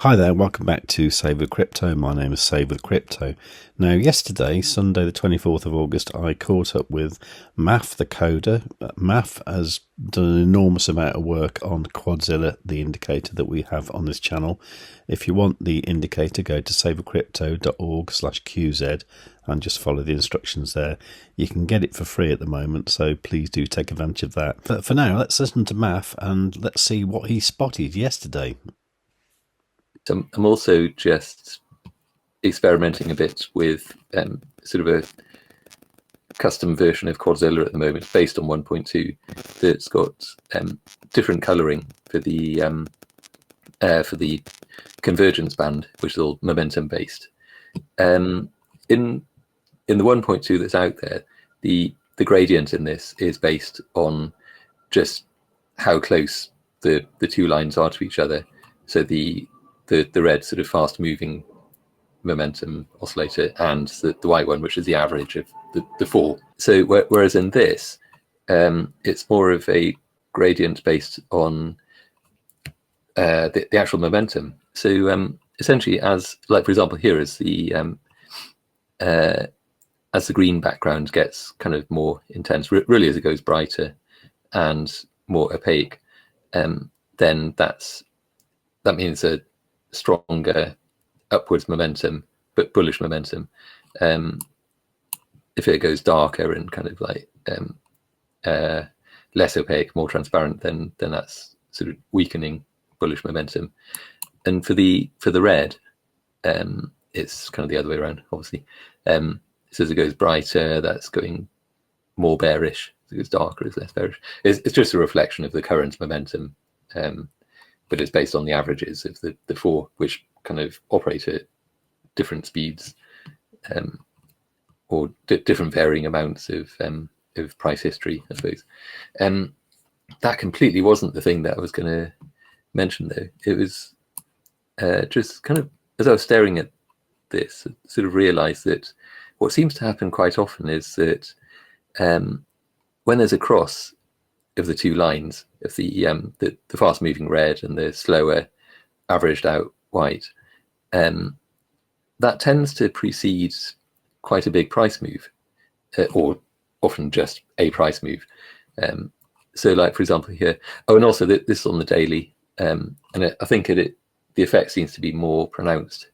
Hi there, welcome back to Save with Crypto. My name is Save with Crypto. Now, yesterday, Sunday the 24th of August, I caught up with MASSIV, the coder. MASSIV has done an enormous amount of work on Quadzilla, the indicator that we have on this channel. If you want the indicator, go to savewithcrypto.org/QZ and just follow the instructions there. You can get it for free at the moment, so please do take advantage of that. But for now, let's listen to MASSIV and let's see what he spotted yesterday. I'm also just experimenting a bit with sort of a custom version of Quadzilla at the moment, based on 1.2, that's got different colouring for the convergence band, which is all momentum based. In the 1.2 that's out there, the gradient in this is based on just how close the two lines are to each other. So the red sort of fast moving momentum oscillator and the white one, which is the average of the four. So whereas in this, it's more of a gradient based on the actual momentum. So essentially, as like for example here, as the green background gets kind of more intense, really as it goes brighter and more opaque, then that means a stronger upwards momentum, but bullish momentum. If it goes darker and kind of like less opaque, more transparent, then that's sort of weakening bullish momentum. And for the red, it's kind of the other way around, obviously. So as it goes brighter, that's going more bearish. As it goes darker, it's less bearish. It's just a reflection of the current momentum. But it's based on the averages of the four, which kind of operate at different speeds, or different varying amounts of price history, I suppose. That completely wasn't the thing that I was going to mention, though. It was just kind of, as I was staring at this, I sort of realised that what seems to happen quite often is that when there's a cross of the two lines, of the fast moving red and the slower averaged out white, that tends to precede quite a big price move, or often just a price move. So like for example here, and also this is on the daily, and I think the effect seems to be more pronounced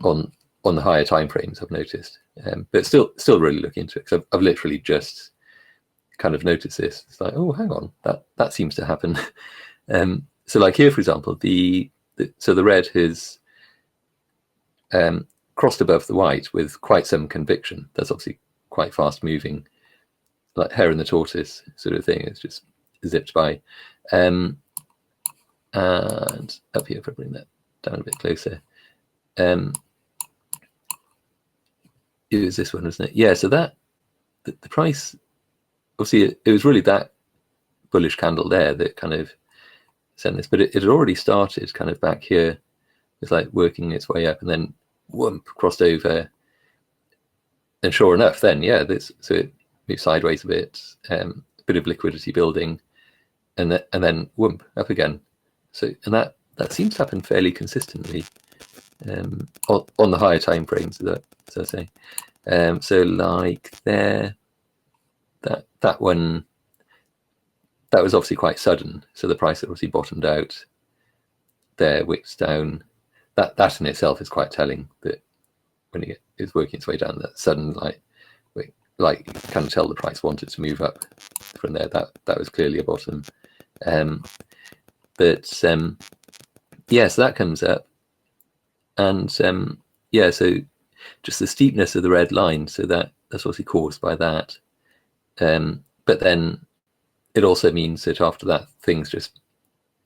on the higher time frames, I've noticed, but still really look into it, because I've literally just kind of notice this. It's like, oh, hang on, that seems to happen. So like here, for example, the red has crossed above the white with quite some conviction. That's obviously quite fast moving, like hare and the tortoise sort of thing. It's just zipped by. And up here, if I bring that down a bit closer, it was this one, wasn't it? Yeah, so that the price, obviously it was really that bullish candle there that kind of sent this, but it had already started kind of back here. It's like working its way up, and then whoomp, crossed over, and sure enough, then so it moved sideways a bit of liquidity building, and then whoomp, up again. So and that seems to happen fairly consistently on the higher time frames, as I say. So like there, that one, that was obviously quite sudden. So the price obviously bottomed out there, wicks down. That in itself is quite telling, that when it's working its way down, that sudden like you can tell the price wanted to move up from there. That was clearly a bottom. So that comes up, and so just the steepness of the red line. So that's obviously caused by that. But then it also means that after that, things just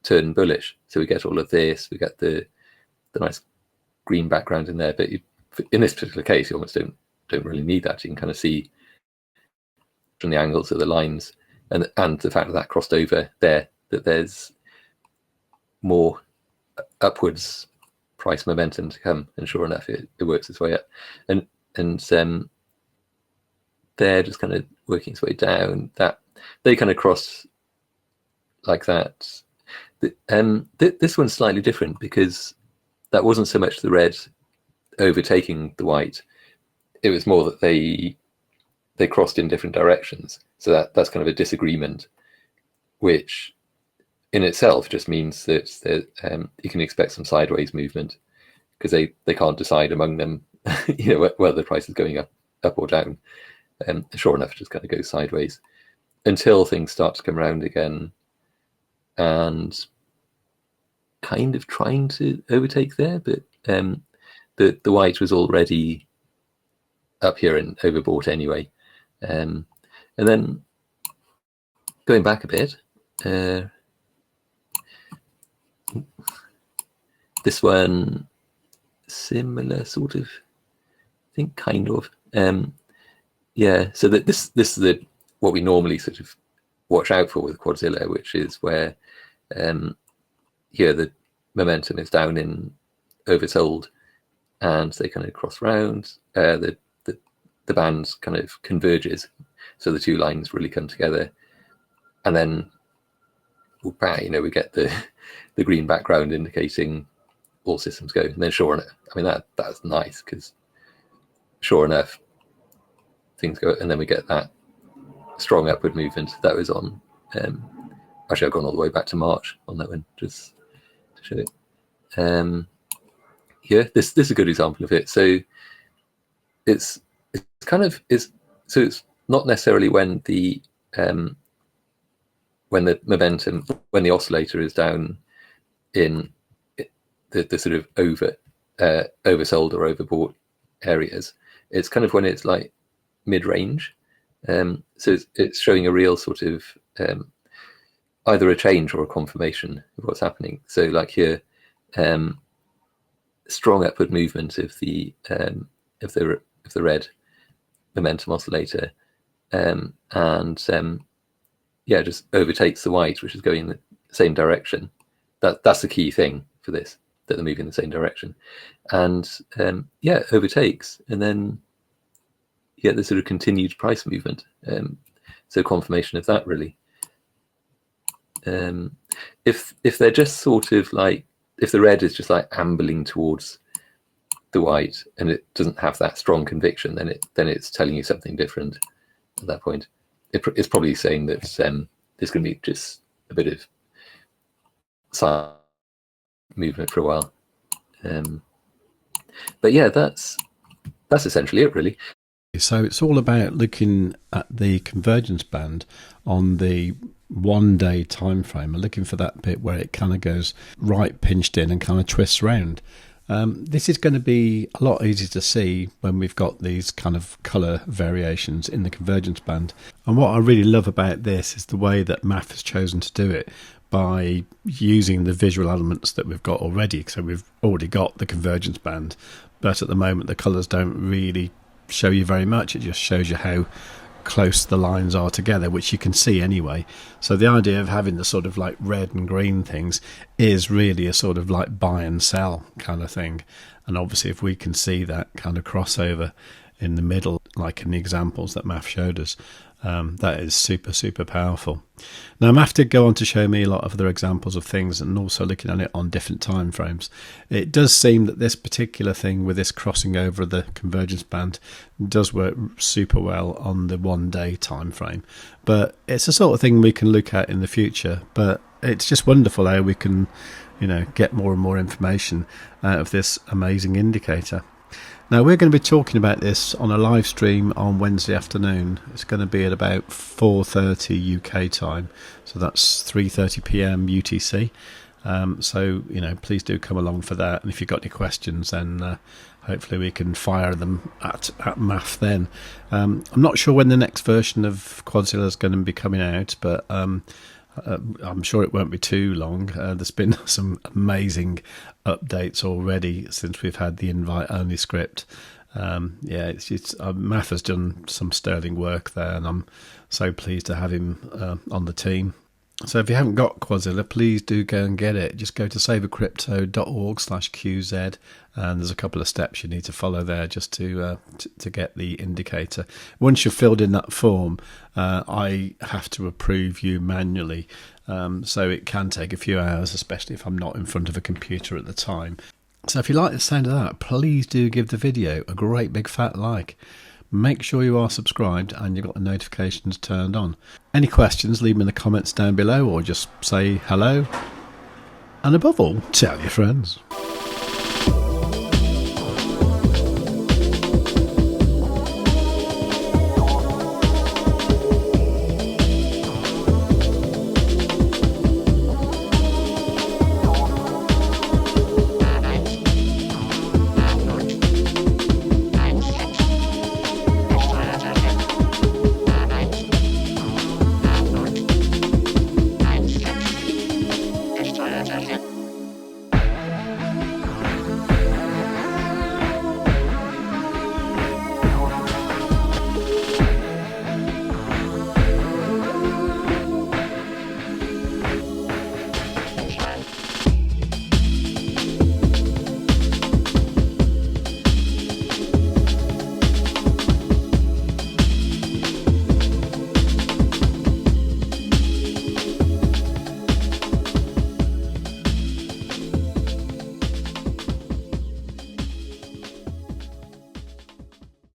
turn bullish. So we get all of this, we get the nice green background in there. But in this particular case, you almost don't really need that. You can kind of see from the angles of the lines and the fact that crossed over there, that there's more upwards price momentum to come. And sure enough, it works its way up. And they're just kind of working its way down. That they kind of cross like that. This one's slightly different, because that wasn't so much the red overtaking the white. It was more that they crossed in different directions. So that's kind of a disagreement, which in itself just means that you can expect some sideways movement, because they can't decide among them, whether the price is going up or down. Sure enough, it just kind of goes sideways until things start to come around again, and kind of trying to overtake there, but the white was already up here and overbought anyway. And then going back a bit, this one, similar sort of, I think, kind of. Yeah, so that this is what we normally sort of watch out for with Quadzilla, which is where here the momentum is down in oversold, and they kind of cross round. The band kind of converges, so the two lines really come together, and then we get the green background indicating all systems go. And then sure enough, I mean that's nice, because sure enough things go, and then we get that strong upward movement. That was on actually I've gone all the way back to March on that one just to show it. Here, this is a good example of it. So it's not necessarily when the momentum, when the oscillator is down in the sort of oversold or overbought areas. It's kind of when it's like mid-range. So it's showing a real sort of either a change or a confirmation of what's happening. So like here, strong upward movement of the red momentum oscillator, just overtakes the white, which is going in the same direction. That's the key thing for this, that they're moving in the same direction, and overtakes, and then you get the sort of continued price movement. So confirmation of that, really. If they're just sort of like, if the red is just like ambling towards the white and it doesn't have that strong conviction, then it's telling you something different at that point. It's probably saying that there's going to be just a bit of side movement for a while. But yeah, that's essentially it, really. So it's all about looking at the convergence band on the 1 day time frame and looking for that bit where it kind of goes right pinched in and kind of twists around. This is going to be a lot easier to see when we've got these kind of colour variations in the convergence band. And what I really love about this is the way that MASSIV has chosen to do it by using the visual elements that we've got already. So we've already got the convergence band, but at the moment the colours don't really show you very much. It just shows you how close the lines are together, which you can see anyway. So the idea of having the sort of like red and green things is really a sort of like buy and sell kind of thing. And obviously if we can see that kind of crossover in the middle, like in the examples that MASSIV showed us, that is super, super powerful. Now, MASSIV did go on to show me a lot of other examples of things, and also looking at it on different time frames. It does seem that this particular thing with this crossing over the convergence band does work super well on the 1 day time frame. But it's the sort of thing we can look at in the future. But it's just wonderful how we can, get more and more information out of this amazing indicator. Now, we're going to be talking about this on a live stream on Wednesday afternoon. It's going to be at about 4:30 UK time, so that's 3:30 PM UTC. So, please do come along for that. And if you've got any questions, then hopefully we can fire them at MASSIV then. I'm not sure when the next version of Quadzilla is going to be coming out, but I'm sure it won't be too long. There's been some amazing updates already since we've had the invite-only script. MASSIV has done some sterling work there, and I'm so pleased to have him on the team. So if you haven't got Quadzilla, please do go and get it. Just go to savewithcrypto.org/QZ, and there's a couple of steps you need to follow there just to get the indicator. Once you've filled in that form, I have to approve you manually, so it can take a few hours, especially if I'm not in front of a computer at the time. So if you like the sound of that, please do give the video a great big fat like. Make sure you are subscribed and you've got the notifications turned on. Any questions, leave them in the comments down below or just say hello. And above all, tell your friends.